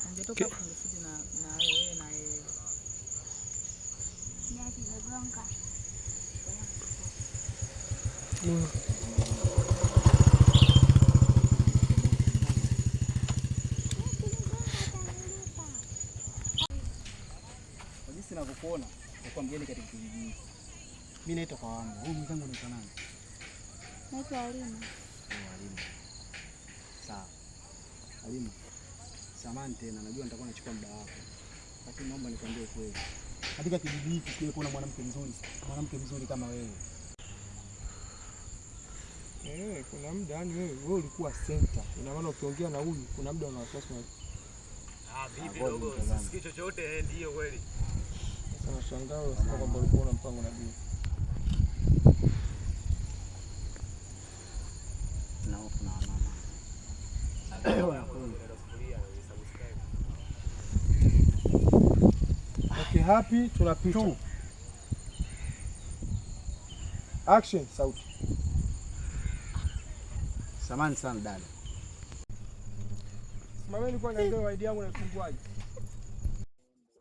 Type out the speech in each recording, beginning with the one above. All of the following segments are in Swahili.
Ungetoka hapo ungesudi na wewe na yeye. Nyati zigonga. Jinsi ninavyokuona kwa mgeni katika kijiji hiki. Mimi naitwa kwa wangu. Huyu mwenzangu anaitwa nani? Naitwa Halima. Halima. Sawa. Halima. Samahani tena, najua nitakuwa nachukua muda wako. Lakini naomba nikwambie kweli. Katika kijiji hiki sijawahi kuona mwanamke mzuri kama wewe. Kuna muda yani wewe ulikuwa center. Ina maana ukiongea na huyu kuna muda unawaswasi. Vipi dogo? Sisikii chochote ndio kweli. Sasa nashangaa sasa kwamba ulikuwa na mpango na bibi. Na hofu na mama. Okay, happy tunapita. Action, sauti. Samahani sana dada. Simameni kwa niangalie idea yangu na ifunguaje.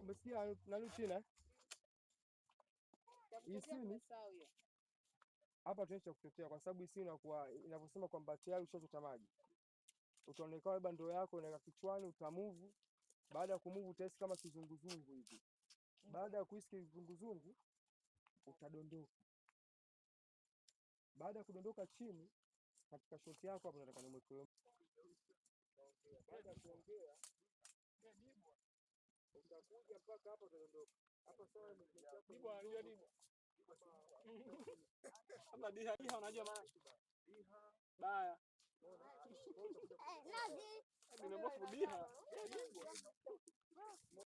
Umesikia nani tena? Isini hapa tunaisha kutetea kwa sababu isini inavyosema kwamba tayari ushachota maji. Utaonekana labda ndoo yako unaweka kichwani, utamove. Baada ya kumove utahisi kama kizunguzungu hivi. Baada ya kuhisi kizunguzungu utadondoka. Baada ya kudondoka chini katika shoti yako hapo nataka nimweke. Baada ya kuongea utakuja mpaka hapo utadondoka. Hapa sawa nimekuwa unajua nini? Hapa diha unajua maana? Diha baya. Nazi. Nimekuwa diha.